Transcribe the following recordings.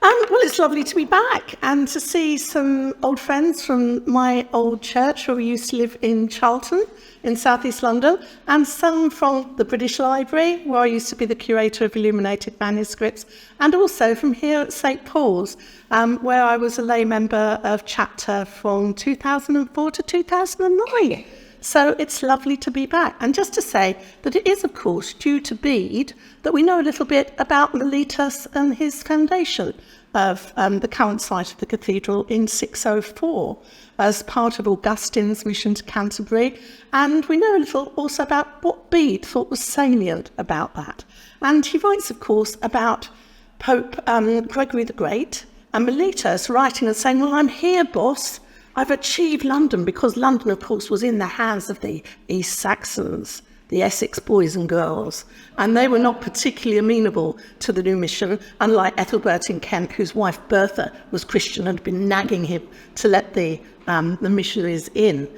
Well, it's lovely to be back and to see some old friends from my old church where we used to live in Charlton in southeast London, and some from the British Library where I used to be the Curator of Illuminated Manuscripts, and also from here at St Paul's where I was a lay member of chapter from 2004 to 2009. So it's lovely to be back. And just to say that it is, of course, due to Bede that we know a little bit about Mellitus and his foundation of the current site of the cathedral in 604 as part of Augustine's mission to Canterbury. And we know a little also about what Bede thought was salient about that. And he writes, of course, about Pope Gregory the Great and Mellitus writing and saying, well, I'm here, boss. I've achieved London, because London, of course, was in the hands of the East Saxons, the Essex boys and girls, and they were not particularly amenable to the new mission, unlike Ethelbert in Kent, whose wife Bertha was Christian and had been nagging him to let the missionaries in.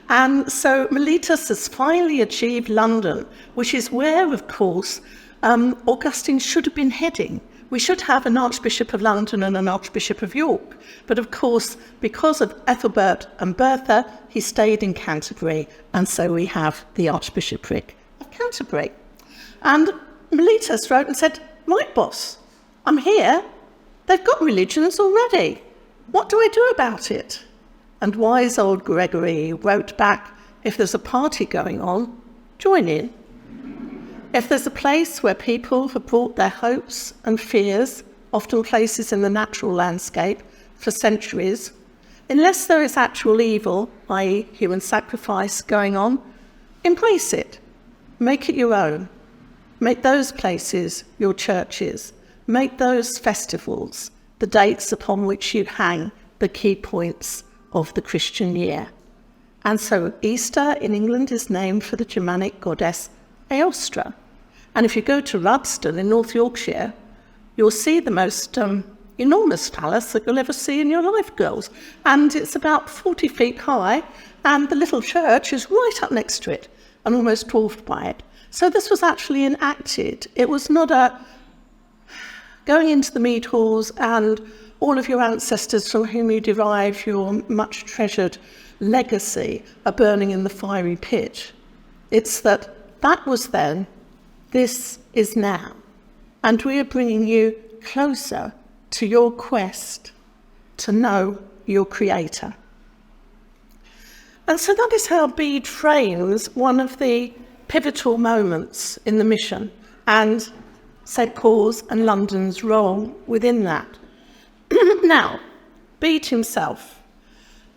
And so Mellitus has finally achieved London, which is where, of course, Augustine should have been heading. We should have an Archbishop of London and an Archbishop of York. But of course, because of Ethelbert and Bertha, he stayed in Canterbury. And so we have the Archbishopric of Canterbury. And Mellitus wrote and said, right, boss, I'm here. They've got religions already. What do I do about it? And wise old Gregory wrote back, if there's a party going on, join in. If there's a place where people have brought their hopes and fears, often places in the natural landscape, for centuries, unless there is actual evil, i.e. human sacrifice, going on, embrace it. Make it your own. Make those places your churches. Make those festivals the dates upon which you hang the key points of the Christian year. And so Easter in England is named for the Germanic goddess Eostra. And if you go to Rudston in North Yorkshire, you'll see the most enormous phallus that you'll ever see in your life, girls. And it's about 40 feet high, and the little church is right up next to it and almost dwarfed by it. So this was actually enacted. It was not a going into the mead halls and all of your ancestors from whom you derive your much treasured legacy are burning in the fiery pit. It's that was then, this is now, and we are bringing you closer to your quest to know your Creator. And so that is how Bede frames one of the pivotal moments in the mission and St Paul's and London's role within that. Now, Bede himself,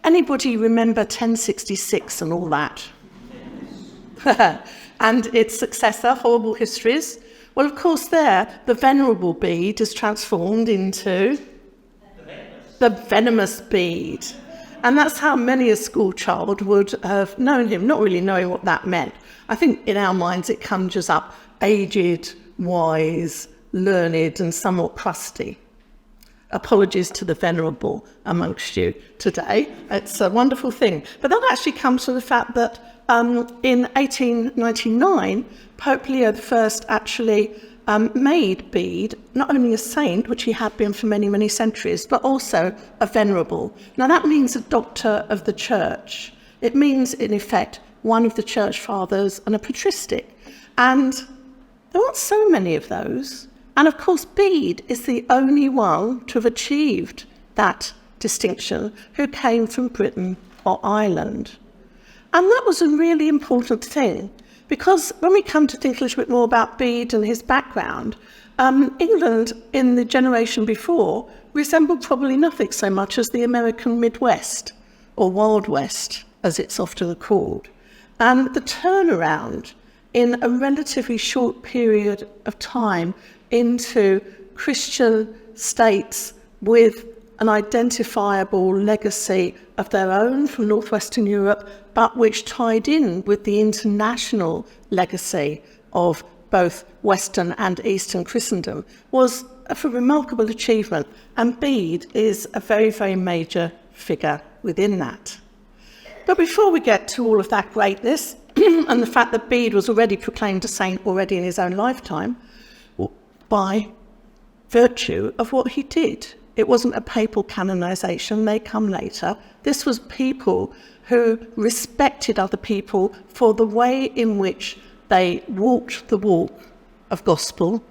anybody remember 1066 and all that? And its successor, Horrible Histories? Well, of course, the Venerable Bede is transformed into the Venomous Bede. And that's how many a school child would have known him, not really knowing what that meant. I think in our minds it conjures up aged, wise, learned, and somewhat crusty. Apologies to the venerable amongst you today. It's a wonderful thing. But that actually comes from the fact that in 1899, Pope Leo I actually made Bede not only a saint, which he had been for many, many centuries, but also a venerable. Now that means a doctor of the church. It means, in effect, one of the church fathers and a patristic. And there aren't so many of those. And of course, Bede is the only one to have achieved that distinction who came from Britain or Ireland. And that was a really important thing, because when we come to think a little bit more about Bede and his background, England in the generation before resembled probably nothing so much as the American Midwest, or Wild West, as it's often called. And the turnaround in a relatively short period of time into Christian states with an identifiable legacy of their own from northwestern Europe, but which tied in with the international legacy of both Western and Eastern Christendom, was a remarkable achievement. And Bede is a very, very major figure within that. But before we get to all of that greatness, and the fact that Bede was already proclaimed a saint already in his own lifetime, by virtue of what he did. It wasn't a papal canonization, they come later. This was people who respected other people for the way in which they walked the walk of gospel,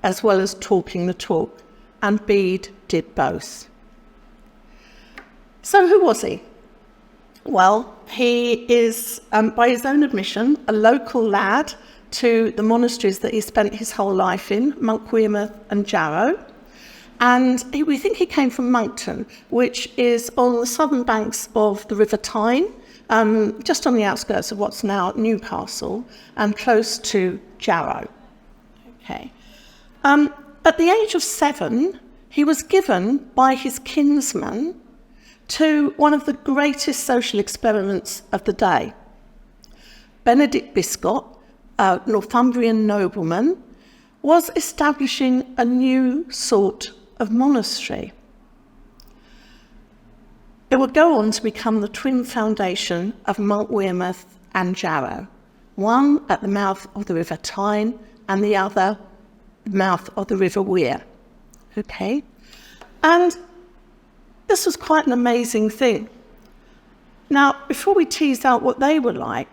as well as talking the talk, and Bede did both. So who was he? Well, he is, by his own admission, a local lad to the monasteries that he spent his whole life in, Monk Wearmouth and Jarrow. And we think he came from Monkton, which is on the southern banks of the River Tyne, just on the outskirts of what's now Newcastle, and close to Jarrow. Okay. At the age of 7, he was given by his kinsman to one of the greatest social experiments of the day. Benedict Biscop, a Northumbrian nobleman, was establishing a new sort of monastery. It would go on to become the twin foundation of Monk Wearmouth and Jarrow, one at the mouth of the River Tyne and the other the mouth of the River Wear. Okay? And this was quite an amazing thing. Now, before we tease out what they were like,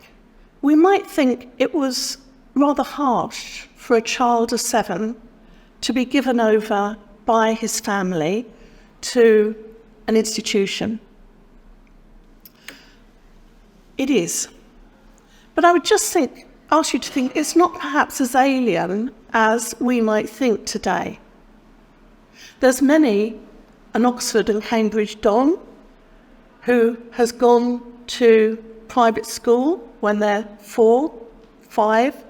we might think it was rather harsh for a child of 7 to be given over by his family to an institution. It is. But I would just ask you to think it's not perhaps as alien as we might think today. There's many an Oxford and Cambridge don who has gone to private school when they're 4, 5,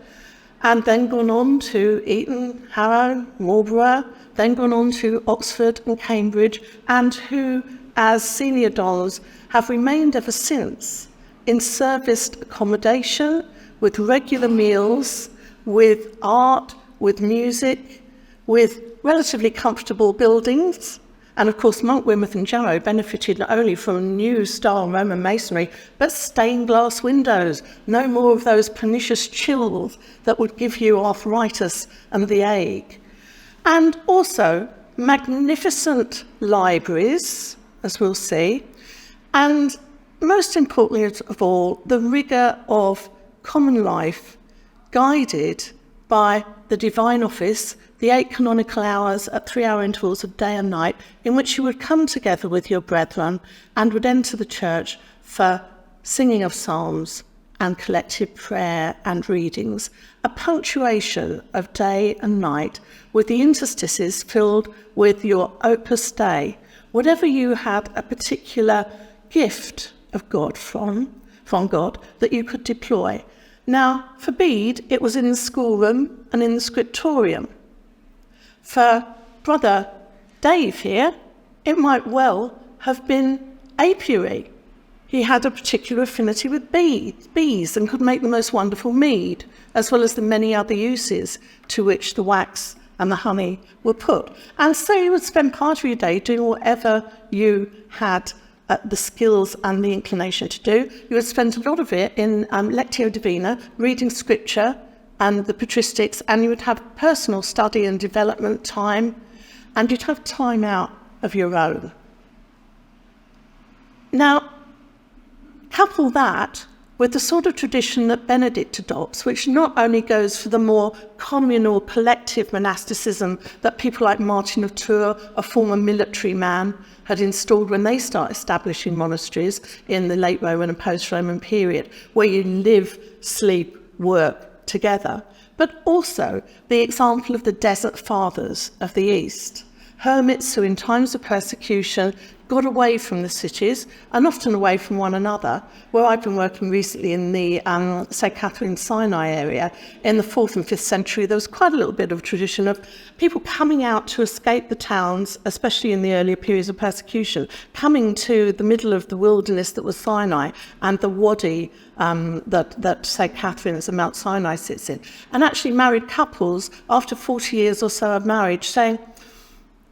and then gone on to Eton, Harrow, Marlborough, then gone on to Oxford and Cambridge, and who, as senior dons, have remained ever since in serviced accommodation, with regular meals, with art, with music, with relatively comfortable buildings. And of course, Monk Wearmouth and Jarrow benefited not only from new style Roman masonry, but stained glass windows. No more of those pernicious chills that would give you arthritis and the ague. And also magnificent libraries, as we'll see. And most importantly of all, the rigour of common life guided by the divine office, the 8 canonical hours at 3-hour intervals of day and night, in which you would come together with your brethren and would enter the church for singing of psalms and collective prayer and readings, a punctuation of day and night, with the interstices filled with your opus dei, whatever you had a particular gift of God from God that you could deploy. Now, for Bede, it was in the schoolroom and in the scriptorium. For Brother Dave here, it might well have been apiary. He had a particular affinity with bees and could make the most wonderful mead, as well as the many other uses to which the wax and the honey were put. And so you would spend part of your day doing whatever you had the skills and the inclination to do. You would spend a lot of it in Lectio Divina, reading scripture and the patristics, and you would have personal study and development time, and you'd have time out of your own. Now, couple that with the sort of tradition that Benedict adopts, which not only goes for the more communal, collective monasticism that people like Martin of Tours, a former military man, had installed when they start establishing monasteries in the late Roman and post-Roman period, where you live, sleep, work together, but also the example of the desert fathers of the East, hermits who in times of persecution got away from the cities and often away from one another. Where I've been working recently in the St. Catherine Sinai area, in the 4th and 5th century, there was quite a little bit of tradition of people coming out to escape the towns, especially in the earlier periods of persecution, coming to the middle of the wilderness that was Sinai and the wadi that St. Catherine's and Mount Sinai sits in, and actually married couples after 40 years or so of marriage saying,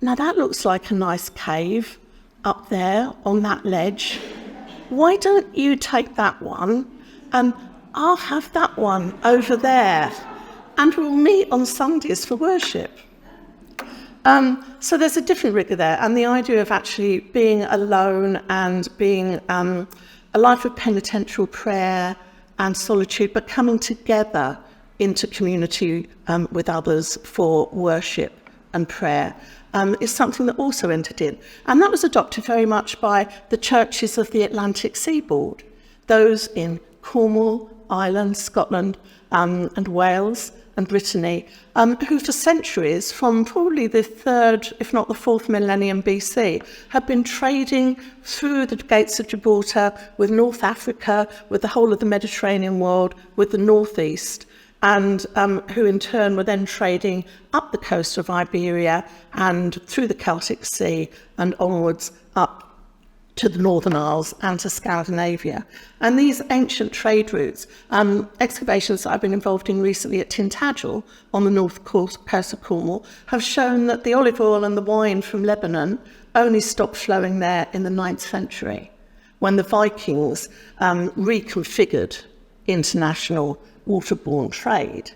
now that looks like a nice cave up there on that ledge. Why don't you take that one and I'll have that one over there, and we'll meet on Sundays for worship. So there's a different rigour there, and the idea of actually being alone and being a life of penitential prayer and solitude, but coming together into community with others for worship and prayer is something that also entered in. And that was adopted very much by the churches of the Atlantic seaboard, those in Cornwall, Ireland, Scotland, and Wales and Brittany, who for centuries, from probably the 3rd, if not the 4th millennium BC, have been trading through the gates of Gibraltar with North Africa, with the whole of the Mediterranean world, with the northeast, and who in turn were then trading up the coast of Iberia and through the Celtic Sea and onwards up to the Northern Isles and to Scandinavia. And these ancient trade routes, excavations that I've been involved in recently at Tintagel on the north coast of Cornwall, have shown that the olive oil and the wine from Lebanon only stopped flowing there in the 9th century, when the Vikings reconfigured international waterborne trade.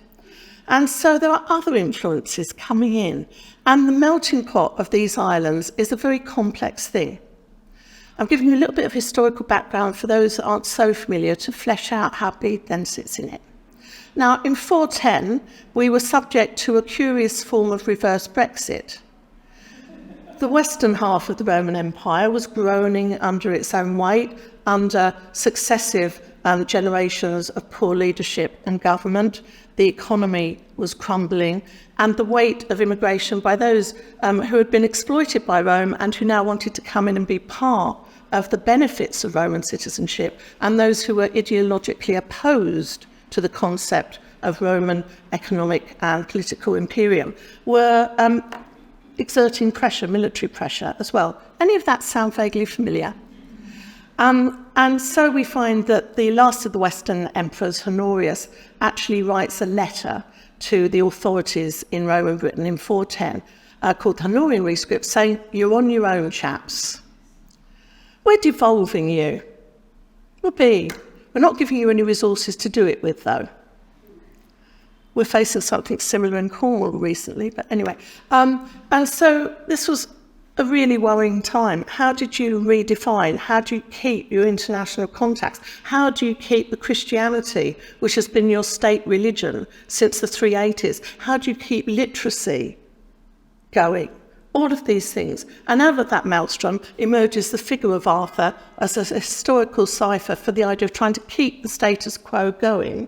And so there are other influences coming in, and the melting pot of these islands is a very complex thing. I'm giving you a little bit of historical background for those that aren't so familiar to flesh out how Bede then sits in it. Now, in 410, we were subject to a curious form of reverse Brexit. The western half of the Roman Empire was groaning under its own weight, under successive generations of poor leadership and government. The economy was crumbling, and the weight of immigration by those who had been exploited by Rome and who now wanted to come in and be part of the benefits of Roman citizenship, and those who were ideologically opposed to the concept of Roman economic and political imperium, were exerting pressure, military pressure as well. Any of that sound vaguely familiar? And so we find that the last of the Western emperors, Honorius, actually writes a letter to the authorities in Rome and Britain in 410 called the Honorian Rescript, saying, "You're on your own, chaps. We're devolving you. We're not giving you any resources to do it with, though." We're facing something similar in Cornwall recently, but anyway. And so this was a really worrying time. How did you redefine? How do you keep your international contacts? How do you keep the Christianity, which has been your state religion since the 380s? How do you keep literacy going? All of these things. And out of that maelstrom emerges the figure of Arthur as a historical cipher for the idea of trying to keep the status quo going.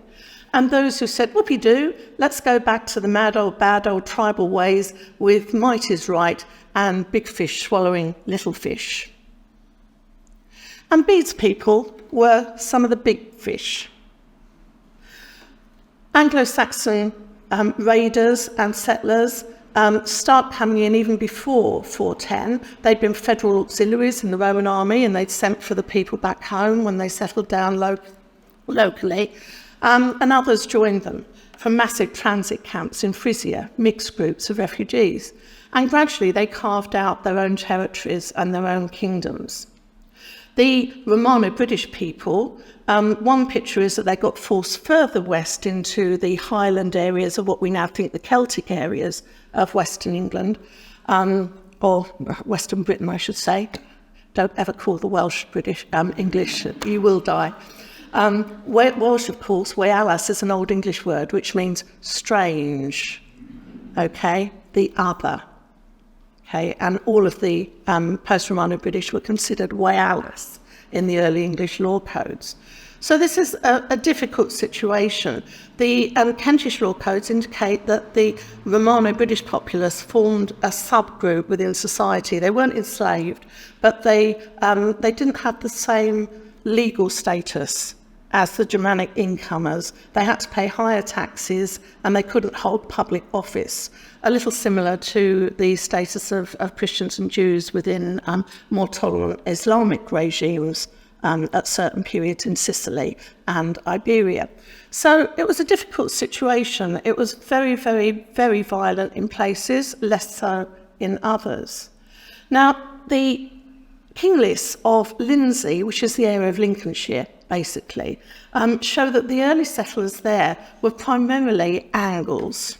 And those who said, whoopee-doo, let's go back to the mad old, bad old tribal ways with might is right and big fish swallowing little fish. And Bede's people were some of the big fish. Anglo-Saxon raiders and settlers start coming in even before 410. They'd been federal auxiliaries in the Roman army, and they'd sent for the people back home when they settled down locally. And others joined them from massive transit camps in Frisia, mixed groups of refugees. And gradually they carved out their own territories and their own kingdoms. The Romano-British people, one picture is that they got forced further west into the highland areas of what we now think the Celtic areas of Western England, or Western Britain, I should say. Don't ever call the Welsh British English, you will die. Welsh, of course, Wealas is an Old English word which means strange, okay, the other. Okay, and all of the post-Romano British were considered Wealas in the early English law codes. So this is a difficult situation. The Kentish law codes indicate that the Romano-British populace formed a subgroup within society. They weren't enslaved, but they didn't have the same legal status as the Germanic incomers. They had to pay higher taxes and they couldn't hold public office, a little similar to the status of Christians and Jews within more tolerant Islamic regimes at certain periods in Sicily and Iberia. So it was a difficult situation. It was very, very, very violent in places, less so in others. Now, the King lists of Lindsey, which is the area of Lincolnshire, basically, show that the early settlers there were primarily Angles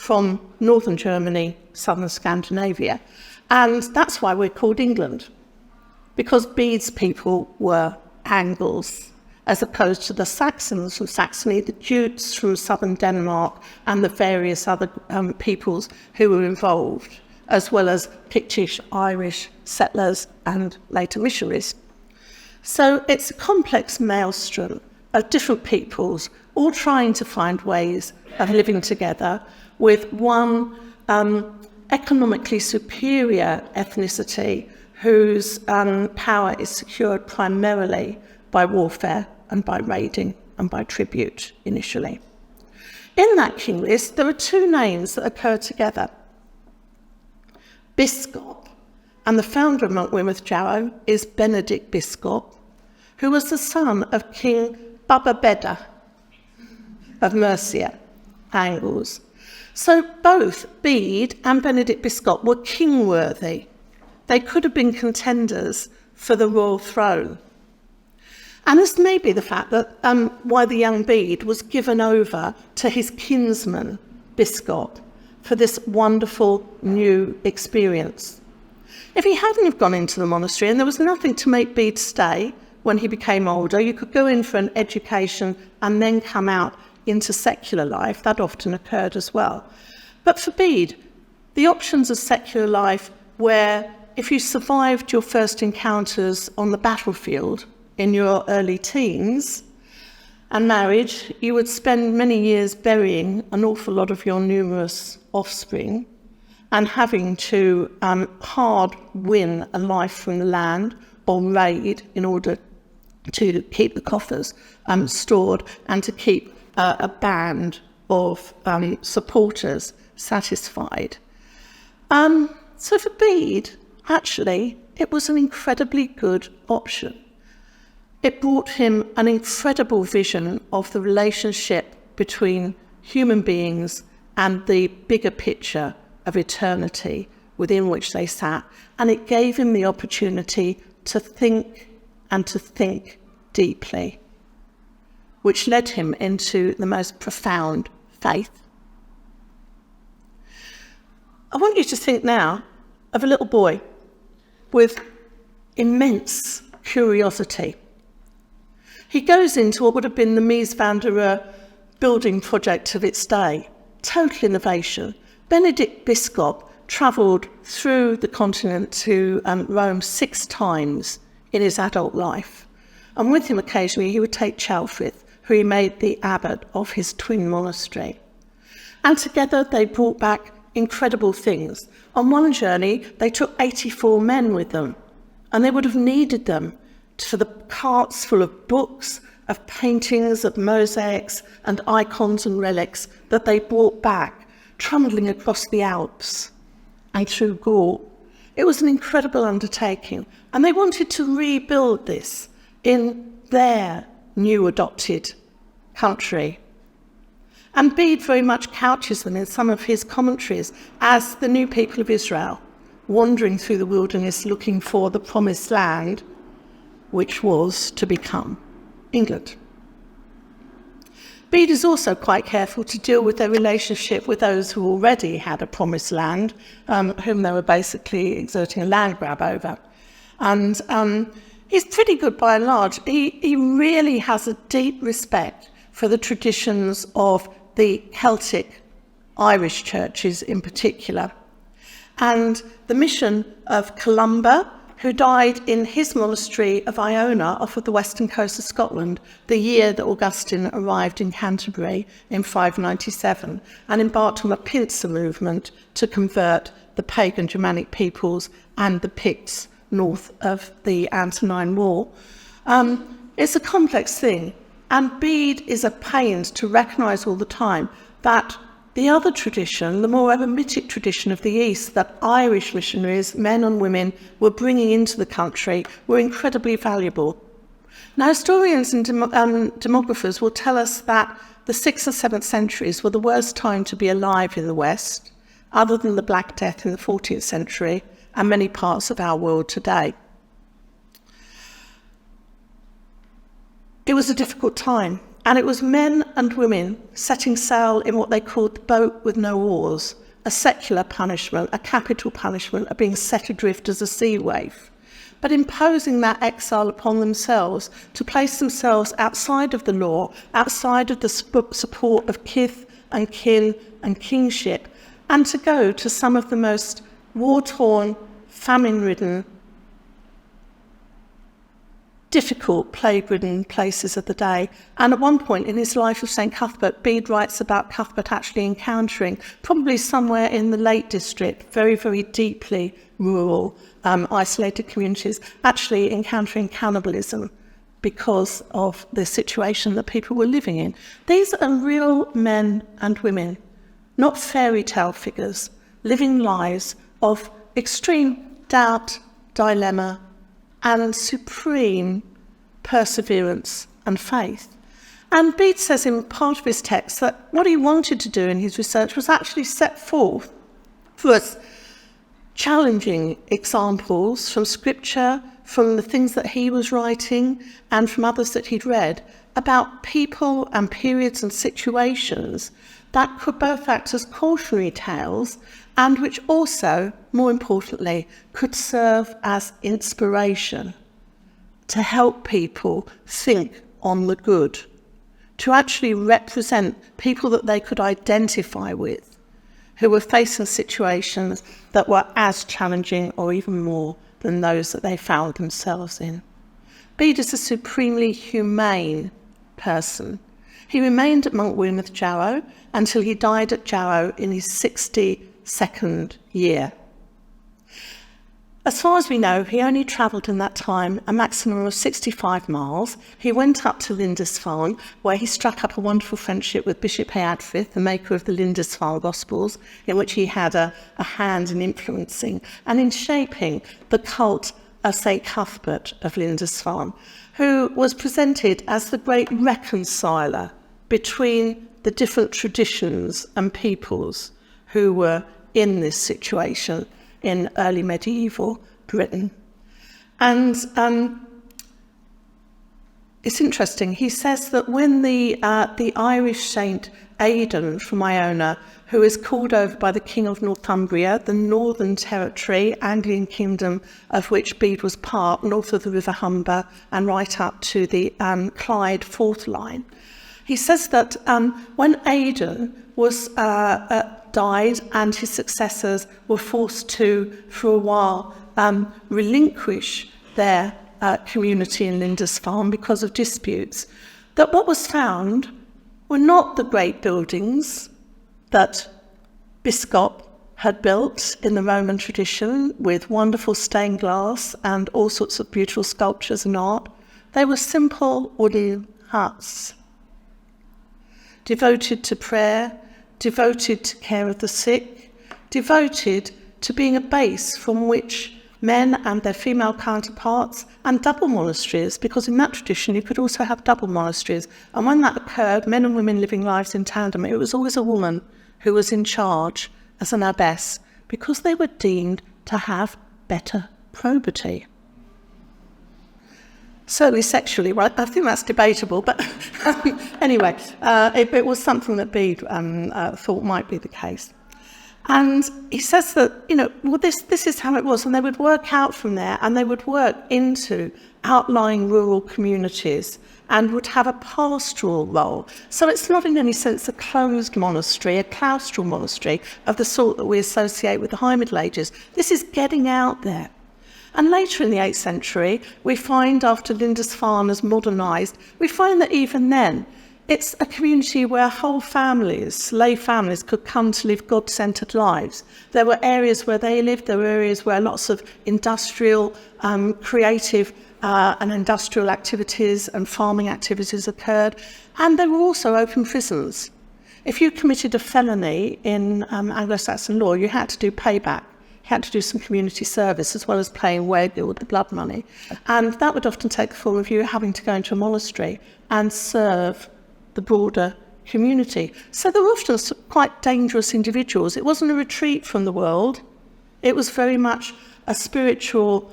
from northern Germany, southern Scandinavia. And that's why we're called England, because Bede's people were Angles, as opposed to the Saxons from Saxony, the Jutes from southern Denmark, and the various other peoples who were involved, as well as Pictish, Irish settlers and later missionaries. So it's a complex maelstrom of different peoples, all trying to find ways of living together with one economically superior ethnicity whose power is secured primarily by warfare and by raiding and by tribute initially. In that king list, there are two names that occur together. Biscop, and the founder of Monk Weymouth Jarrow is Benedict Biscop, who was the son of King Bede of Mercia, Angles. So both Bede and Benedict Biscop were king-worthy. They could have been contenders for the royal throne. And this may be the fact that why the young Bede was given over to his kinsman, Biscop, for this wonderful new experience. If he hadn't have gone into the monastery and there was nothing to make Bede stay when he became older, you could go in for an education and then come out into secular life. That often occurred as well. But for Bede, the options of secular life were, if you survived your first encounters on the battlefield in your early teens and marriage, you would spend many years burying an awful lot of your numerous offspring and having to hard win a life from the land or raid in order to keep the coffers stored and to keep a band of supporters satisfied. So for Bede, actually, it was an incredibly good option. It brought him an incredible vision of the relationship between human beings and the bigger picture of eternity within which they sat, and it gave him the opportunity to think and to think deeply, which led him into the most profound faith. I want you to think now of a little boy with immense curiosity. He goes into what would have been the Mies van der Rohe building project of its day. Total innovation. Benedict Biscop travelled through the continent to Rome 6 times in his adult life. And with him occasionally he would take Chalfrith, who he made the abbot of his twin monastery. And together they brought back incredible things. On one journey they took 84 men with them, and they would have needed them for the carts full of books, of paintings, of mosaics and icons and relics that they brought back, trundling across the Alps and through Gaul. It was an incredible undertaking, and they wanted to rebuild this in their new adopted country. And Bede very much couches them in some of his commentaries as the new people of Israel, wandering through the wilderness looking for the promised land, which was to become England. Bede is also quite careful to deal with their relationship with those who already had a promised land, whom they were basically exerting a land grab over. And he's pretty good by and large. He really has a deep respect for the traditions of the Celtic Irish churches in particular. And the mission of Columba, who died in his monastery of Iona off of the western coast of Scotland the year that Augustine arrived in Canterbury in 597 and embarked on a pincer movement to convert the pagan Germanic peoples and the Picts north of the Antonine Wall. It's a complex thing, and Bede is at pains to recognise all the time that the other tradition, the more Eremitic tradition of the East that Irish missionaries, men and women, were bringing into the country, were incredibly valuable. Now, historians and demographers will tell us that the 6th and 7th centuries were the worst time to be alive in the West, other than the Black Death in the 14th century and many parts of our world today. It was a difficult time. And it was men and women setting sail in what they called the boat with no oars, a secular punishment, a capital punishment of being set adrift as a sea waif, but imposing that exile upon themselves to place themselves outside of the law, outside of the support of kith and kin and kingship, and to go to some of the most war-torn, famine-ridden, difficult, plague-ridden places of the day. And at one point in his life of St. Cuthbert, Bede writes about Cuthbert actually encountering, probably somewhere in the Lake District, very, very deeply rural, isolated communities, actually encountering cannibalism because of the situation that people were living in. These are real men and women, not fairy tale figures, living lives of extreme doubt, dilemma, and supreme perseverance and faith. And Bede says in part of his text that what he wanted to do in his research was actually set forth for us challenging examples from scripture, from the things that he was writing, and from others that he'd read, about people and periods and situations that could both act as cautionary tales and which also, more importantly, could serve as inspiration to help people think on the good, to actually represent people that they could identify with, who were facing situations that were as challenging or even more than those that they found themselves in. Bede is a supremely humane person. He remained at Monk Weymouth, Jarrow, until he died at Jarrow in his 62nd year. As far as we know, he only travelled in that time a maximum of 65 miles. He went up to Lindisfarne, where he struck up a wonderful friendship with Bishop Eadfrith, the maker of the Lindisfarne Gospels, in which he had a hand in influencing and in shaping the cult of St. Cuthbert of Lindisfarne, who was presented as the great reconciler between the different traditions and peoples who were in this situation in early medieval Britain. And it's interesting, he says that when the Irish saint Aidan from Iona, who is called over by the King of Northumbria, the Northern Territory, Anglian kingdom of which Bede was part, north of the River Humber and right up to the Clyde Fourth Line. He says that when Aidan was died and his successors were forced to, for a while, relinquish their community in Lindisfarne because of disputes, that what was found were not the great buildings that Biscop had built in the Roman tradition with wonderful stained glass and all sorts of beautiful sculptures and art. They were simple wooden huts, devoted to prayer, devoted to care of the sick, devoted to being a base from which men and their female counterparts, and double monasteries, because in that tradition you could also have double monasteries. And when that occurred, men and women living lives in tandem, it was always a woman who was in charge as an abbess, because they were deemed to have better probity. Certainly sexually, right? I think that's debatable, but anyway, it was something that Bede thought might be the case. And he says that, well, this is how it was, and they would work out from there, and they would work into outlying rural communities and would have a pastoral role. So it's not in any sense a closed monastery, a claustral monastery of the sort that we associate with the High Middle Ages. This is getting out there. And later in the 8th century, we find, after Lindisfarne has modernised, we find that even then, it's a community where whole families, lay families, could come to live God-centred lives. There were areas where they lived, there were areas where lots of industrial, creative and industrial activities and farming activities occurred. And there were also open prisons. If you committed a felony in Anglo-Saxon law, you had to do payback. You had to do some community service as well as paying wage with the blood money. And that would often take the form of you having to go into a monastery and serve the broader community. So they were often quite dangerous individuals. It wasn't a retreat from the world. It was very much a spiritual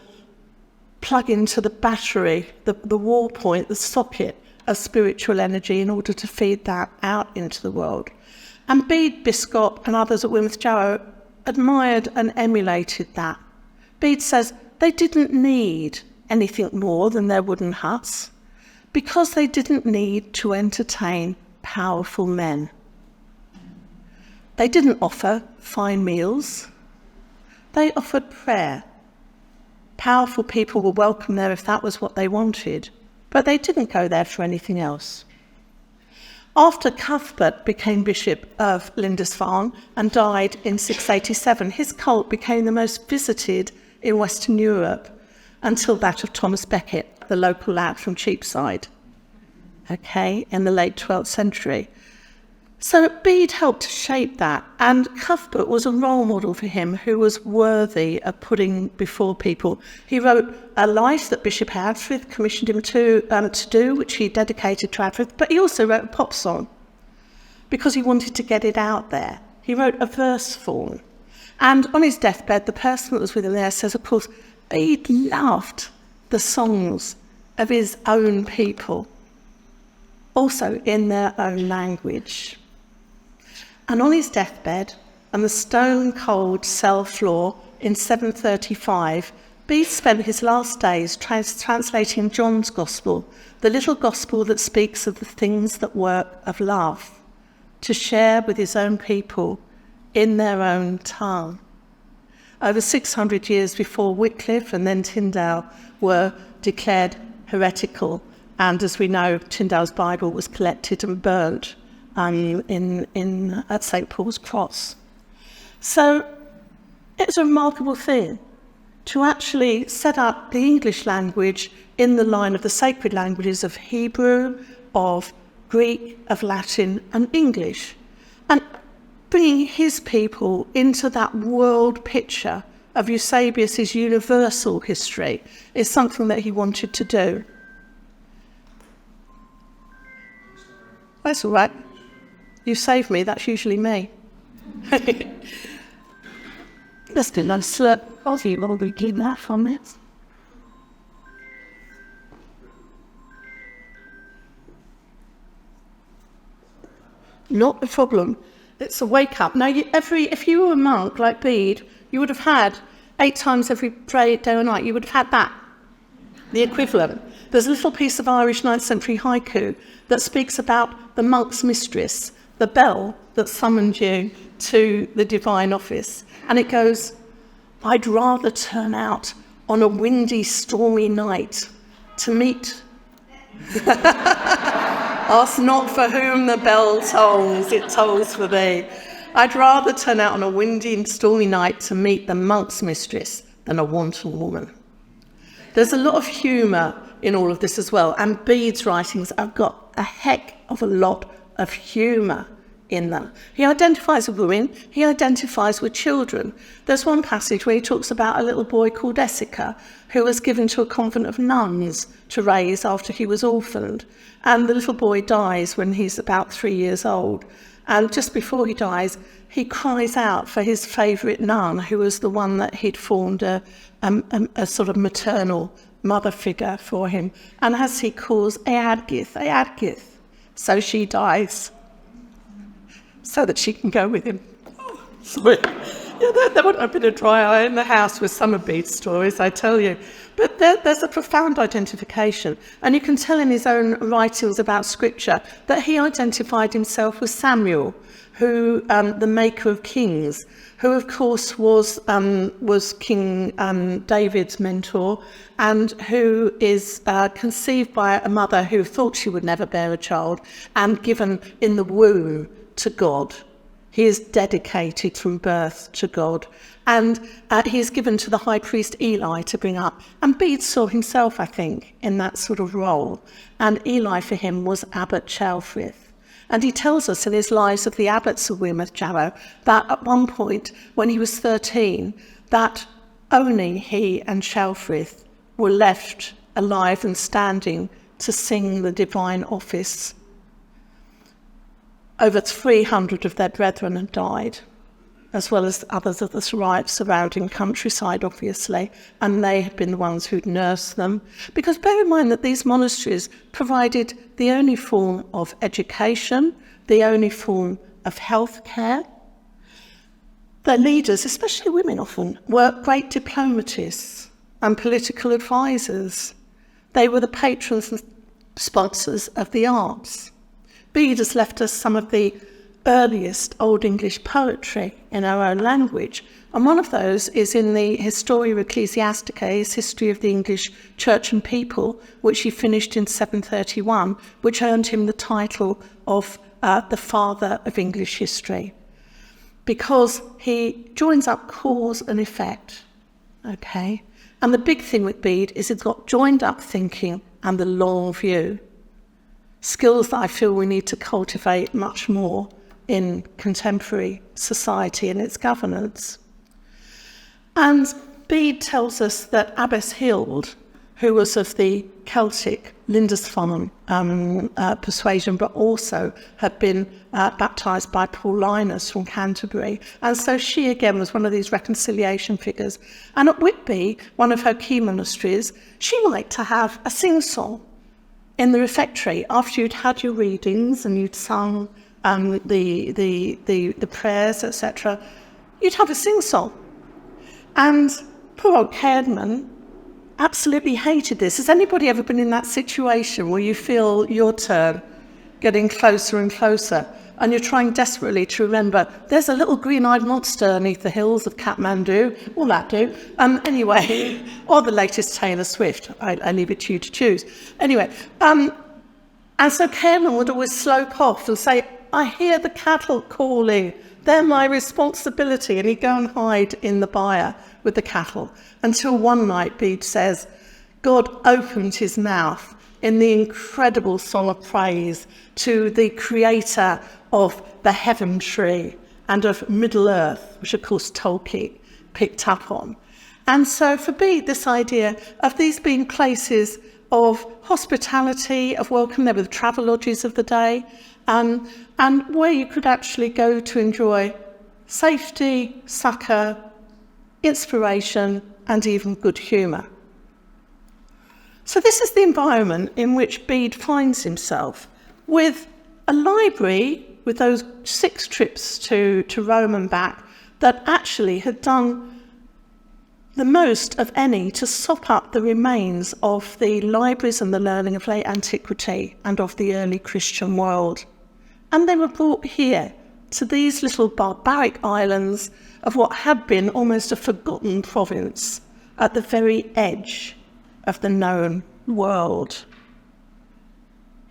plug into the battery, the war point, the socket of spiritual energy in order to feed that out into the world. And Bede, Biscop and others at Weymouth Jarrow admired and emulated that. Bede says they didn't need anything more than their wooden huts because they didn't need to entertain powerful men. They didn't offer fine meals. They offered prayer. Powerful people were welcome there if that was what they wanted, but they didn't go there for anything else. After Cuthbert became Bishop of Lindisfarne and died in 687, his cult became the most visited in Western Europe until that of Thomas Becket, the local lad from Cheapside, in the late 12th century. So Bede helped to shape that, and Cuthbert was a role model for him who was worthy of putting before people. He wrote a life that Bishop Adfrith commissioned him to do, which he dedicated to Adfrith, but he also wrote a pop song because he wanted to get it out there. He wrote a verse form. And on his deathbed, the person that was with him there says, of course, Bede loved the songs of his own people, also in their own language. And on his deathbed, on the stone-cold cell floor in 735, Bede spent his last days translating John's Gospel, the little gospel that speaks of the things that work of love, to share with his own people in their own tongue. Over 600 years before Wycliffe and then Tyndale were declared heretical, and as we know, Tyndale's Bible was collected and burnt at St. Paul's Cross. So it's a remarkable thing to actually set up the English language in the line of the sacred languages of Hebrew, of Greek, of Latin and English, and bringing his people into that world picture of Eusebius's universal history is something that he wanted to do. That's all right. You saved me, that's usually me. Let's do another slurp. I'll see what we get that from this. Not a problem. It's a wake up. Now, if you were a monk like Bede, you would have had 8 times every day or night, you would have had that, the equivalent. There's a little piece of Irish 9th century haiku that speaks about the monk's mistress, the bell that summoned you to the divine office. And it goes, I'd rather turn out on a windy, stormy night to meet. Ask not for whom the bell tolls, it tolls for thee. I'd rather turn out on a windy and stormy night to meet the monk's mistress than a wanton woman. There's a lot of humour in all of this as well, and Bede's writings have got a heck of a lot of humour in them. He identifies with women, he identifies with children. There's one passage where he talks about a little boy called Essica who was given to a convent of nuns to raise after he was orphaned. And the little boy dies when he's about 3 years old. And just before he dies, he cries out for his favourite nun, who was the one that he'd formed a sort of maternal mother figure for him. And as he calls, Eadgith, so she dies, so that she can go with him. Oh, sorry. Yeah, there wouldn't have been a dry eye in the house with some of Bede's stories, I tell you. But there's a profound identification. And you can tell in his own writings about Scripture that he identified himself with Samuel, who the maker of kings, who of course was King David's mentor, and who is conceived by a mother who thought she would never bear a child and given in the womb to God. He is dedicated from birth to God, and he is given to the high priest Eli to bring up. And Bede saw himself, I think, in that sort of role, and Eli for him was Abbot Ceolfrith. And he tells us in his Lives of the Abbots of Weymouth Jarrow that at one point, when he was 13, that only he and Ceolfrith were left alive and standing to sing the divine office. Over 300 of their brethren had died as well as others of the surrounding countryside, obviously, and they had been the ones who'd nursed them. Because bear in mind that these monasteries provided the only form of education, the only form of health care. Their leaders, especially women often, were great diplomatists and political advisors. They were the patrons and sponsors of the arts. Bede has left us some of the earliest Old English poetry in our own language, and one of those is in the Historia Ecclesiasticae, his History of the English Church and People, which he finished in 731, which earned him the title of the Father of English History, because he joins up cause and effect, okay? And the big thing with Bede is it's got joined up thinking and the long view, skills that I feel we need to cultivate much more in contemporary society and its governance. And Bede tells us that Abbess Hild, who was of the Celtic Lindisfarne persuasion, but also had been baptised by Paulinus from Canterbury. And so she again was one of these reconciliation figures. And at Whitby, one of her key monasteries, she liked to have a sing-song in the refectory after you'd had your readings and you'd sung the prayers, etc. You'd have a sing-song. And poor old Cairnman absolutely hated this. Has anybody ever been in that situation where you feel your turn getting closer and closer and you're trying desperately to remember there's a little green-eyed monster beneath the hills of Kathmandu, will that do? Anyway, or the latest Taylor Swift. I leave it to you to choose. Anyway, and so Cairnman would always slope off and say, I hear the cattle calling, they're my responsibility, and he'd go and hide in the byre with the cattle, until one night Bede says, God opened his mouth in the incredible song of praise to the creator of the heaven tree and of Middle Earth, which of course Tolkien picked up on. And so for Bede, this idea of these being places of hospitality, of welcome, there were the travel lodges of the day, and where you could actually go to enjoy safety, succour, inspiration, and even good humour. So this is the environment in which Bede finds himself, with a library with those 6 trips to Rome and back that actually had done the most of any to sop up the remains of the libraries and the learning of late antiquity and of the early Christian world. And they were brought here to these little barbaric islands of what had been almost a forgotten province at the very edge of the known world.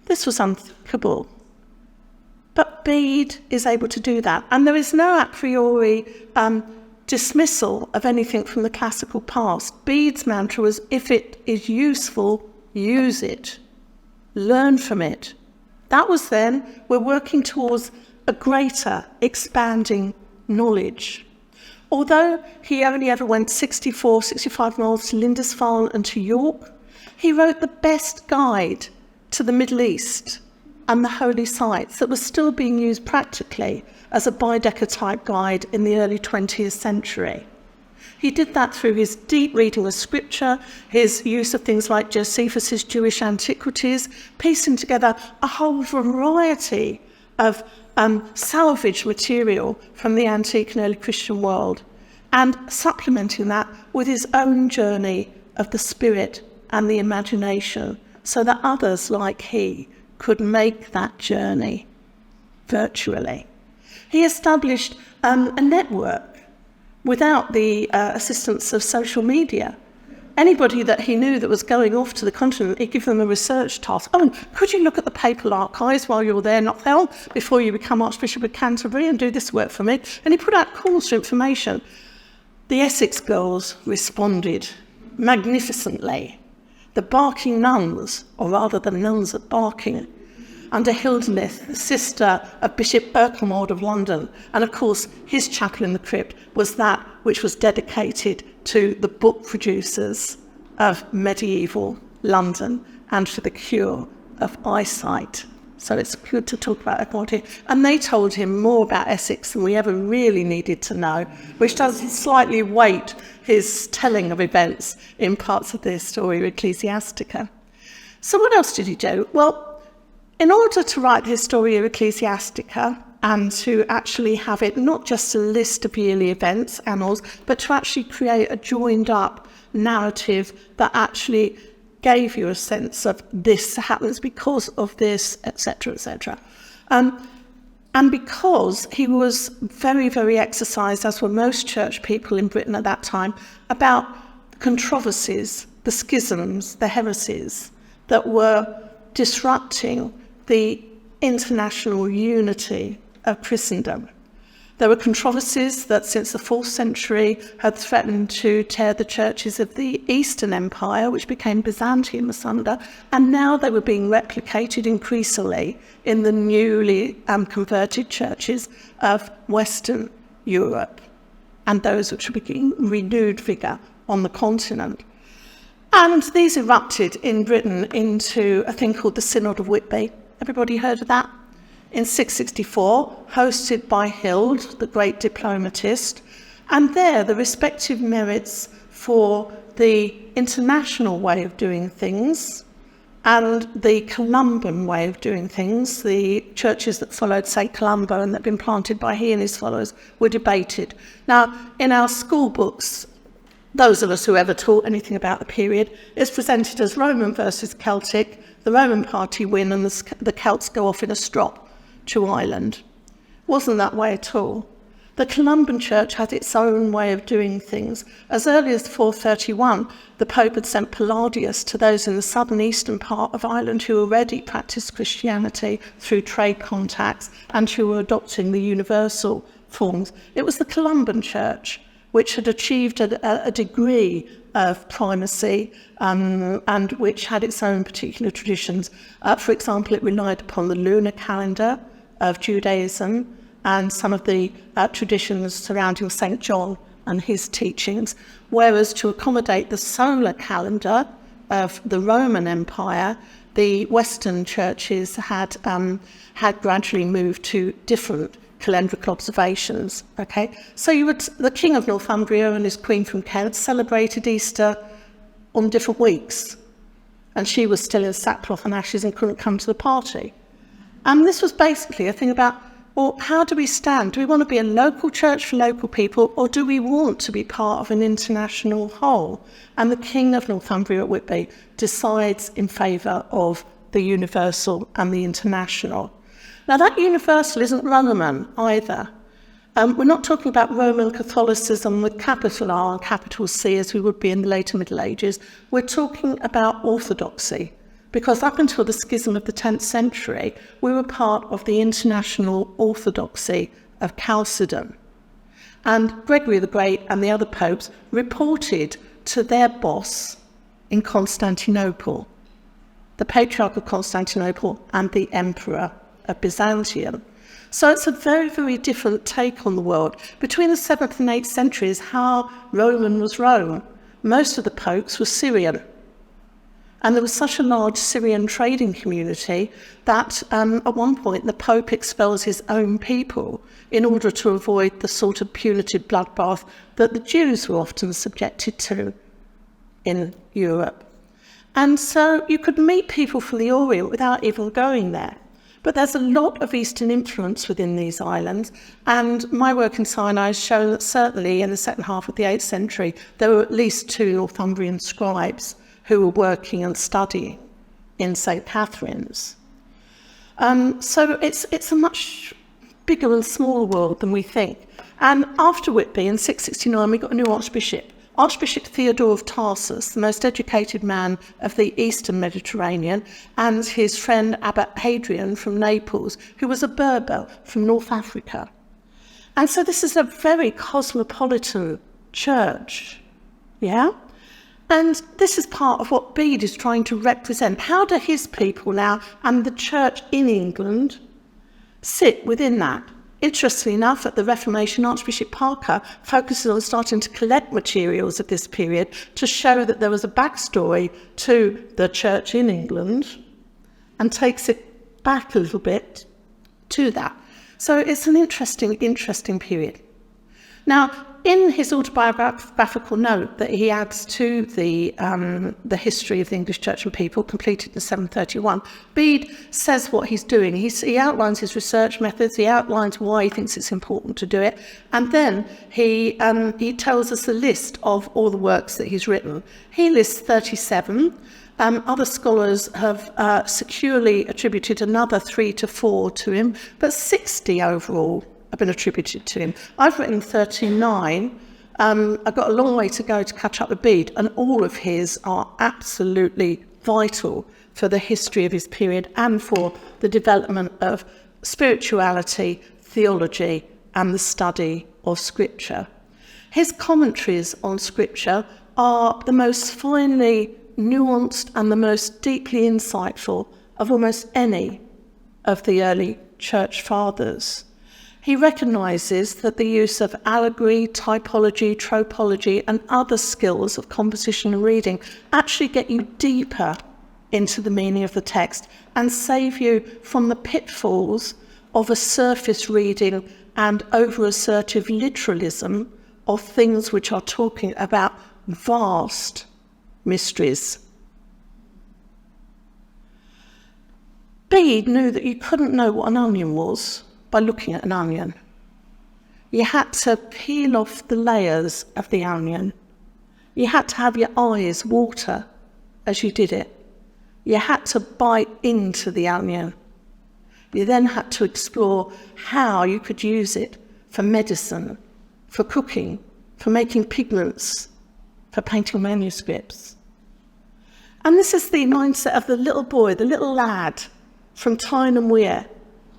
This was unthinkable. But Bede is able to do that. And there is no a priori dismissal of anything from the classical past. Bede's mantra was, if it is useful, use it. Learn from it. That was then, we're working towards a greater, expanding knowledge. Although he only ever went 65 miles to Lindisfarne and to York, he wrote the best guide to the Middle East and the holy sites that was still being used practically as a Baedeker-type guide in the early 20th century. He did that through his deep reading of scripture, his use of things like Josephus's Jewish Antiquities, piecing together a whole variety of salvage material from the antique and early Christian world, and supplementing that with his own journey of the spirit and the imagination, so that others like he could make that journey virtually. He established a network without the assistance of social media. Anybody that he knew that was going off to the continent, he'd give them a research task. Oh, and could you look at the papal archives while you're there, not hell, before you become Archbishop of Canterbury, and do this work for me? And he put out calls for information. The Essex girls responded magnificently. The Barking nuns, or rather the nuns at Barking, under Hildilith, the sister of Bishop Berkelmord of London. And of course, his chapel in the crypt was that which was dedicated to the book producers of medieval London and for the cure of eyesight So it's good to talk about equality. And they told him more about Essex than we ever really needed to know, which does slightly weight his telling of events in parts of the Historia Ecclesiastica. So what else did he do? Well, in order to write the Historia Ecclesiastica and to actually have it not just a list of yearly events, annals, but to actually create a joined up narrative that actually gave you a sense of this happens because of this, etc., etc. And because he was very, very exercised, as were most church people in Britain at that time, about controversies, the schisms, the heresies that were disrupting the international unity of Christendom. There were controversies that since the 4th century had threatened to tear the churches of the Eastern Empire, which became Byzantium asunder, and now they were being replicated increasingly in the newly converted churches of Western Europe, and those which were getting renewed vigour on the continent. And these erupted in Britain into a thing called the Synod of Whitby. Everybody heard of that? In 664, hosted by Hild, the great diplomatist, and there the respective merits for the international way of doing things and the Columban way of doing things, the churches that followed St. Columba and that had been planted by he and his followers, were debated. Now, in our school books, those of us who ever taught anything about the period, it's presented as Roman versus Celtic, the Roman party win and the Celts go off in a strop to Ireland. Wasn't that way at all. The Columban Church had its own way of doing things. As early as 431, the Pope had sent Palladius to those in the southern eastern part of Ireland who already practiced Christianity through trade contacts and who were adopting the universal forms. It was the Columban Church which had achieved a degree of primacy and which had its own particular traditions. For example, it relied upon the lunar calendar of Judaism and some of the traditions surrounding St. John and his teachings, whereas to accommodate the solar calendar of the Roman Empire, the Western churches had gradually moved to different calendrical observations. Okay, so the King of Northumbria and his Queen from Kent celebrated Easter on different weeks, and she was still in sackcloth and ashes and couldn't come to the party. And this was basically a thing about, well, how do we stand? Do we want to be a local church for local people, or do we want to be part of an international whole? And the King of Northumbria at Whitby decides in favour of the universal and the international. Now, that universal isn't Roman either. We're not talking about Roman Catholicism with capital R and capital C as we would be in the later Middle Ages. We're talking about orthodoxy, because up until the schism of the 10th century, we were part of the international orthodoxy of Chalcedon. And Gregory the Great and the other popes reported to their boss in Constantinople, the Patriarch of Constantinople and the Emperor of Byzantium. So it's a very, very different take on the world. Between the 7th and 8th centuries, how Roman was Rome. Most of the popes were Syrian. And there was such a large Syrian trading community that at one point the Pope expels his own people in order to avoid the sort of punitive bloodbath that the Jews were often subjected to in Europe. And so you could meet people from the Orient without even going there. But there's a lot of Eastern influence within these islands, and my work in Sinai has shown that certainly in the second half of the 8th century there were at least 2 Northumbrian scribes who were working and studying in St. Catherine's. So it's a much bigger and smaller world than we think. And after Whitby in 669 we got a new archbishop. Archbishop Theodore of Tarsus, the most educated man of the Eastern Mediterranean, and his friend Abbot Hadrian from Naples, who was a Berber from North Africa. And so this is a very cosmopolitan church, yeah? And this is part of what Bede is trying to represent. How do his people now and the church in England sit within that? Interestingly enough, at the Reformation, Archbishop Parker focuses on starting to collect materials of this period to show that there was a backstory to the church in England, and takes it back a little bit to that. So it's an interesting period. Now, in his autobiographical note that he adds to the history of the English Church and People, completed in 731, Bede says what he's doing. He outlines his research methods, he outlines why he thinks it's important to do it, and then he tells us a list of all the works that he's written. He lists 37. Other scholars have securely attributed another 3 to 4 to him, but 60 overall have been attributed to him. I've written 39. I've got a long way to go to catch up with Bede, and all of his are absolutely vital for the history of his period and for the development of spirituality, theology, and the study of Scripture. His commentaries on Scripture are the most finely nuanced and the most deeply insightful of almost any of the early church fathers. He recognises that the use of allegory, typology, tropology, and other skills of composition and reading actually get you deeper into the meaning of the text and save you from the pitfalls of a surface reading and over-assertive literalism of things which are talking about vast mysteries. Bede knew that you couldn't know what an onion was by looking at an onion. You had to peel off the layers of the onion. You had to have your eyes water as you did it. You had to bite into the onion. You then had to explore how you could use it for medicine, for cooking, for making pigments, for painting manuscripts. And this is the mindset of the little boy, the little lad from Tyne and Wear,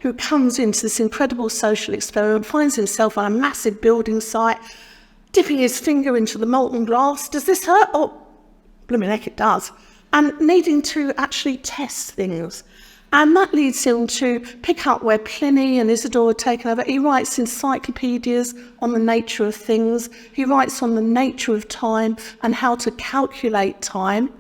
who comes into this incredible social experiment, finds himself on a massive building site, dipping his finger into the molten glass. Does this hurt? Oh, blooming heck, it does. And needing to actually test things. And that leads him to pick up where Pliny and Isidore had taken over. He writes encyclopedias on the nature of things. He writes on the nature of time and how to calculate time.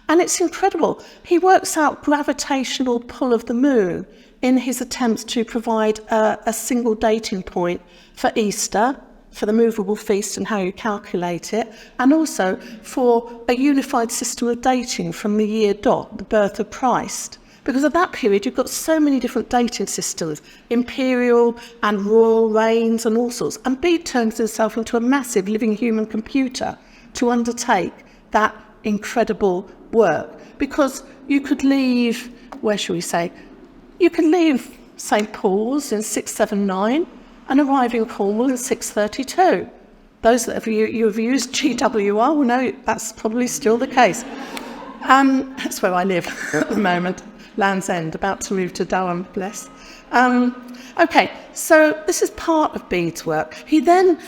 And it's incredible. He works out gravitational pull of the moon in his attempts to provide a single dating point for Easter, for the movable feast and how you calculate it, and also for a unified system of dating from the year dot, the birth of Christ. Because at that period, you've got so many different dating systems, imperial and royal reigns and all sorts. And Bede turns himself into a massive living human computer to undertake that incredible work. Because you could leave, where shall we say, you can leave St. Paul's in 679 and arrive in Cornwall in 632. Those that you have used GWR will know that's probably still the case. That's where I live at the moment, Land's End, about to move to Durham, bless. Okay, so this is part of Bede's work. He then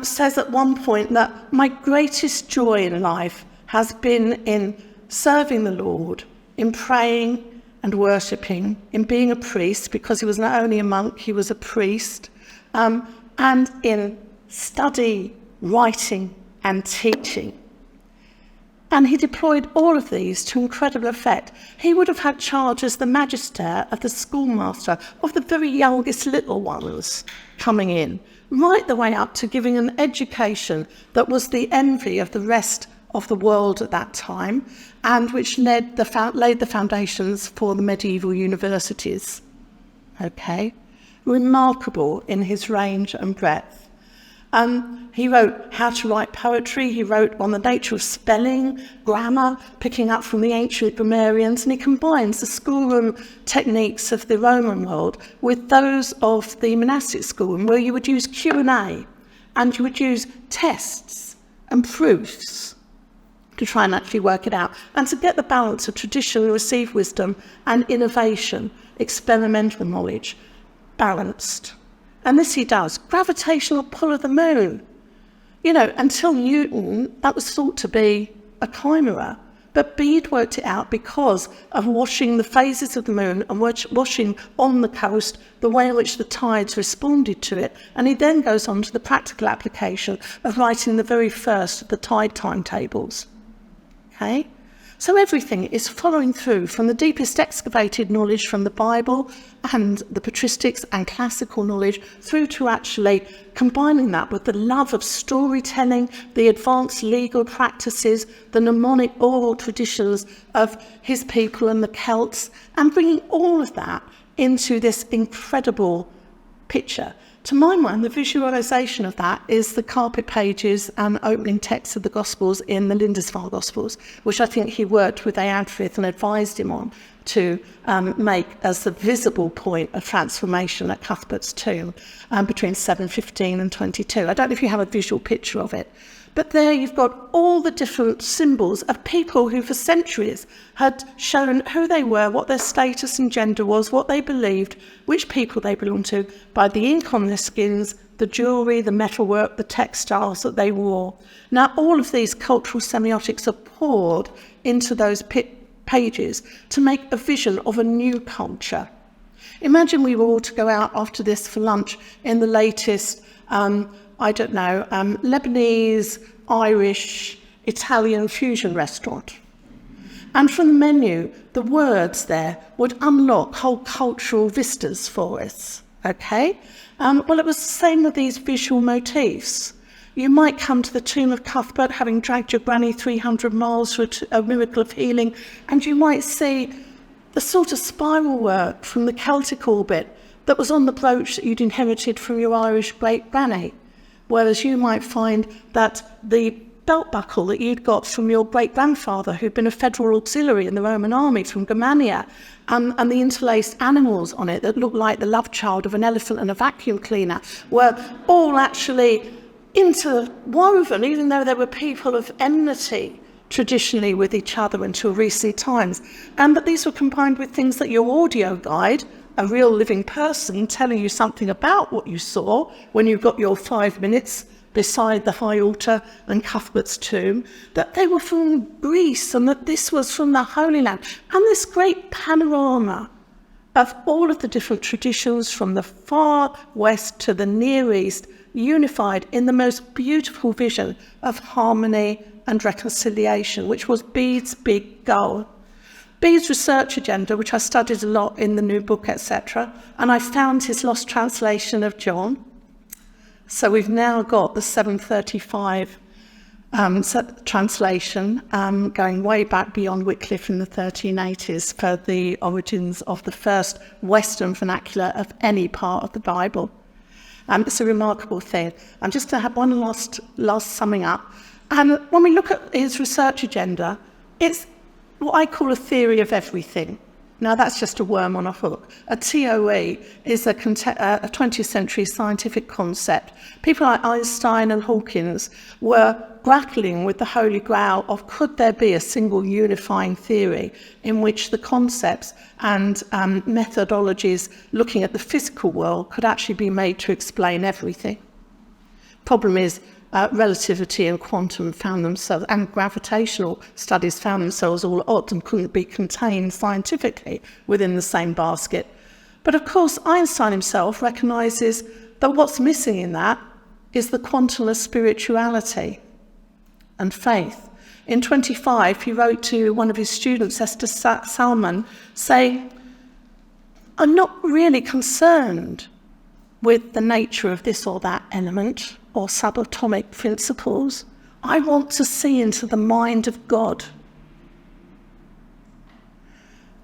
says at one point that my greatest joy in life has been in serving the Lord, in praying and worshipping, in being a priest, because he was not only a monk, he was a priest, and in study, writing and teaching. And he deployed all of these to incredible effect. He would have had charge as the magister of the schoolmaster of the very youngest little ones coming in, right the way up to giving an education that was the envy of the rest of the world at that time, and which laid the foundations for the medieval universities. Okay, remarkable in his range and breadth. He wrote how to write poetry. He wrote on the nature of spelling, grammar, picking up from the ancient grammarians, and he combines the schoolroom techniques of the Roman world with those of the monastic schoolroom, where you would use Q&A and you would use tests and proofs to try and actually work it out, and to get the balance of tradition, received wisdom, and innovation, experimental knowledge, balanced. And this he does. Gravitational pull of the moon. You know, until Newton, that was thought to be a chimera. But Bede worked it out because of watching the phases of the moon and watching on the coast the way in which the tides responded to it. And he then goes on to the practical application of writing the very first of the tide timetables. Okay? So everything is following through from the deepest excavated knowledge from the Bible and the patristics and classical knowledge through to actually combining that with the love of storytelling, the advanced legal practices, the mnemonic oral traditions of his people and the Celts, and bringing all of that into this incredible picture. To my mind, the visualisation of that is the carpet pages and opening texts of the Gospels in the Lindisfarne Gospels, which I think he worked with Eadfrith and advised him on to make as the visible point of transformation at Cuthbert's tomb between 715 and 22. I don't know if you have a visual picture of it, but there you've got all the different symbols of people who for centuries had shown who they were, what their status and gender was, what they believed, which people they belonged to, by the ink on their skins, the jewellery, the metalwork, the textiles that they wore. Now, all of these cultural semiotics are poured into those pages to make a vision of a new culture. Imagine we were all to go out after this for lunch in the latest Lebanese, Irish, Italian fusion restaurant. And from the menu, the words there would unlock whole cultural vistas for us, okay? Well, it was the same with these visual motifs. You might come to the tomb of Cuthbert, having dragged your granny 300 miles for a miracle of healing, and you might see the sort of spiral work from the Celtic orbit that was on the brooch that you'd inherited from your Irish great-granny. Whereas you might find that the belt buckle that you'd got from your great-grandfather, who'd been a federal auxiliary in the Roman army from Germania, and the interlaced animals on it that looked like the love child of an elephant and a vacuum cleaner, were all actually interwoven, even though there were people of enmity traditionally with each other until recent times. But these were combined with things that your audio guide, a real living person telling you something about what you saw when you got your 5 minutes beside the high altar and Cuthbert's tomb, that they were from Greece and that this was from the Holy Land. And this great panorama of all of the different traditions from the far west to the Near East, unified in the most beautiful vision of harmony and reconciliation, which was Bede's big goal. Bede's research agenda, which I studied a lot in the new book, etc., and I found his lost translation of John. So we've now got the 735 translation, going way back beyond Wycliffe in the 1380s for the origins of the first Western vernacular of any part of the Bible. It's a remarkable thing. I'm just going to have one last summing up. And when we look at his research agenda, it's what I call a theory of everything. Now, that's just a worm on a hook. A TOE is a 20th century scientific concept. People like Einstein and Hawkins were grappling with the holy grail of could there be a single unifying theory in which the concepts and methodologies looking at the physical world could actually be made to explain everything. Problem is, relativity and quantum found themselves, and gravitational studies found themselves all at odds and couldn't be contained scientifically within the same basket. But of course, Einstein himself recognises that what's missing in that is the quantumless spirituality and faith. In 25, he wrote to one of his students, Esther Salmon, saying, "I'm not really concerned with the nature of this or that element or subatomic principles. I want to see into the mind of God."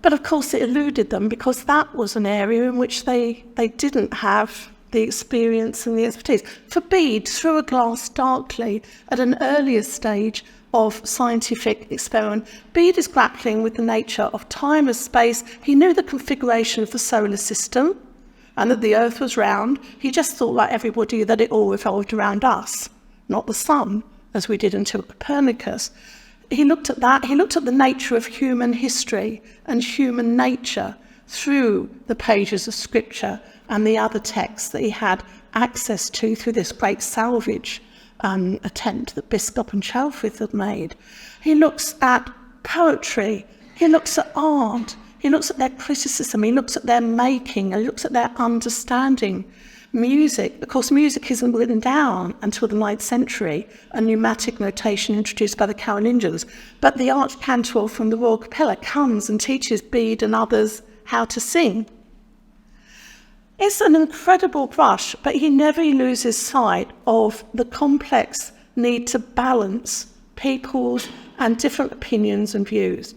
But of course it eluded them because that was an area in which they didn't have the experience and the expertise. For Bede, through a glass darkly, at an earlier stage of scientific experiment, Bede is grappling with the nature of time as space. He knew the configuration of the solar system, and that the Earth was round. He just thought, like everybody, that it all revolved around us, not the sun, as we did until Copernicus. He looked at that. He looked at the nature of human history and human nature through the pages of Scripture and the other texts that he had access to through this great salvage attempt that Biscop and Chalfrith had made. He looks at poetry. He looks at art. He looks at their criticism, he looks at their making, he looks at their understanding. Music, of course, music isn't written down until the 9th century, a pneumatic notation introduced by the Carolingians. But the archcantor from the Royal Capella comes and teaches Bede and others how to sing. It's an incredible brush, but he never loses sight of the complex need to balance people's and different opinions and views.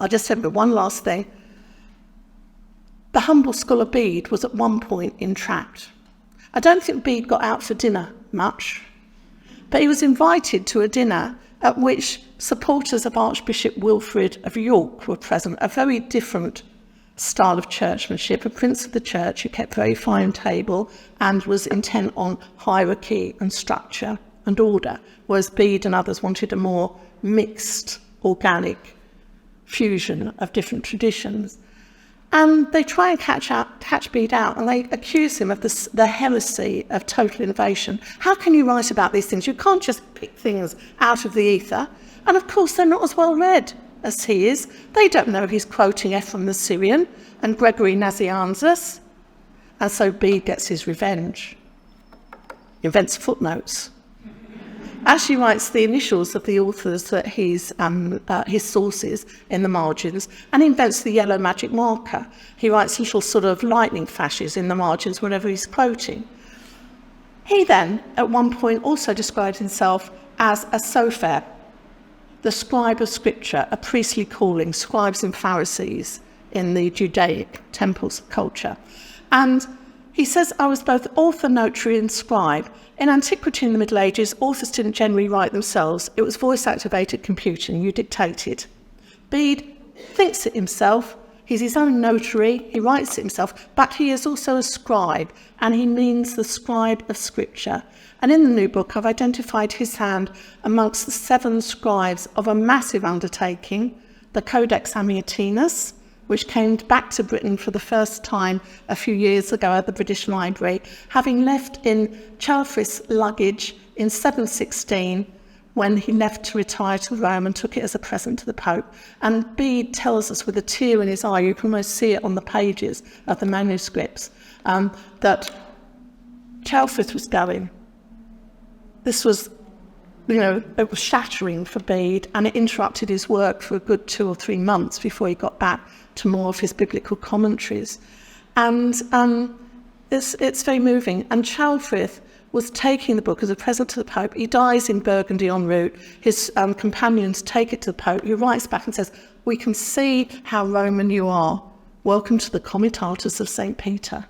I'll just say one last thing. The humble scholar Bede was at one point entrapped. I don't think Bede got out for dinner much, but he was invited to a dinner at which supporters of Archbishop Wilfrid of York were present, a very different style of churchmanship, a prince of the church who kept very fine table and was intent on hierarchy and structure and order, whereas Bede and others wanted a more mixed, organic fusion of different traditions. And they try and catch Bede out, and they accuse him of the heresy of total innovation. How can you write about these things? You can't just pick things out of the ether. And of course, they're not as well read as he is. They don't know he's quoting Ephraim the Syrian and Gregory Nazianzus. And so Bede gets his revenge. He invents footnotes. Actually writes the initials of the authors that his sources in the margins, and invents the yellow magic marker. He writes little sort of lightning flashes in the margins whenever he's quoting. He then, at one point, also described himself as a sopher, the scribe of scripture, a priestly calling, scribes and Pharisees in the Judaic temples culture. And he says, I was both author, notary and scribe. In antiquity and the Middle Ages, authors didn't generally write themselves. It was voice-activated computing. You dictated. Bede thinks it himself. He's his own notary. He writes it himself. But he is also a scribe, and he means the scribe of Scripture. And in the new book, I've identified his hand amongst the 7 scribes of a massive undertaking, the Codex Amiatinus, which came back to Britain for the first time a few years ago at the British Library, having left in Ceolfrith's luggage in 716 when he left to retire to Rome and took it as a present to the Pope. And Bede tells us with a tear in his eye, you can almost see it on the pages of the manuscripts, that Ceolfrith was going. This was, it was shattering for Bede, and it interrupted his work for a good 2 or 3 months before he got back to more of his biblical commentaries. And it's very moving. And Ceolfrith was taking the book as a present to the Pope. He dies in Burgundy en route. His companions take it to the Pope. He writes back and says, we can see how Roman you are. Welcome to the Comitatus of St. Peter.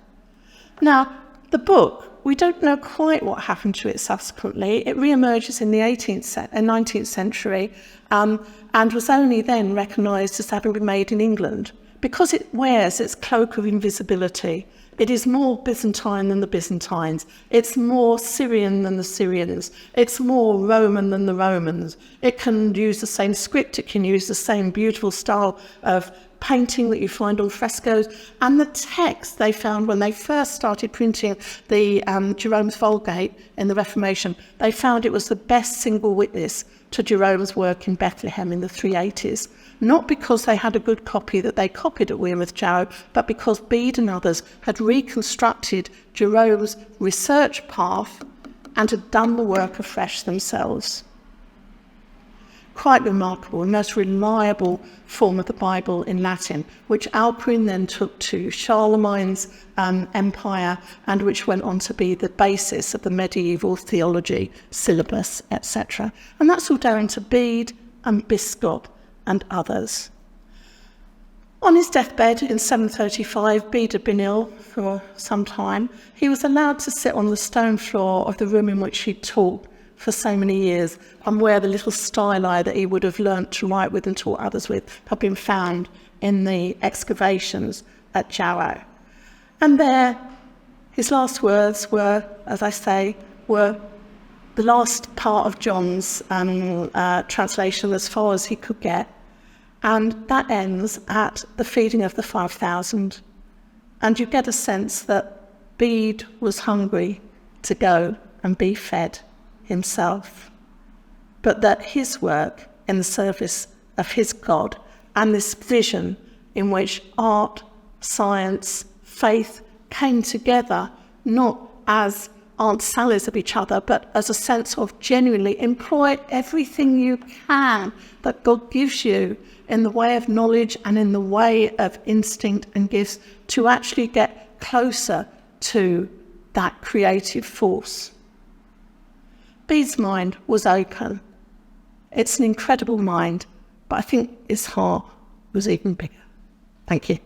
Now, the book, we don't know quite what happened to it subsequently. It re-emerges in the 19th century and was only then recognised as having been made in England. Because it wears its cloak of invisibility, it is more Byzantine than the Byzantines. It's more Syrian than the Syrians. It's more Roman than the Romans. It can use the same script. It can use the same beautiful style of painting that you find on frescoes. And the text they found when they first started printing the Jerome's Vulgate in the Reformation, they found it was the best single witness to Jerome's work in Bethlehem in the 380s. Not because they had a good copy that they copied at Wearmouth Jarrow, but because Bede and others had reconstructed Jerome's research path and had done the work afresh themselves. Quite remarkable, the most reliable form of the Bible in Latin, which Alcuin then took to Charlemagne's empire, and which went on to be the basis of the medieval theology syllabus, etc. And that's all down to Bede and Biscop and others. On his deathbed in 735, Bede had been ill for some time. He was allowed to sit on the stone floor of the room in which he'd taught for so many years, and where the little styli that he would have learnt to write with and taught others with have been found in the excavations at Jarrow. And there, his last words were, as I say, were the last part of John's translation as far as he could get. And that ends at the feeding of the 5,000. And you get a sense that Bede was hungry to go and be fed himself, but that his work in the service of his God and this vision in which art, science, faith came together, not as Aunt Sallies of each other, but as a sense of genuinely employ everything you can that God gives you in the way of knowledge and in the way of instinct and gifts to actually get closer to that creative force. Bede's mind was open. It's an incredible mind, but I think his heart was even bigger. Thank you.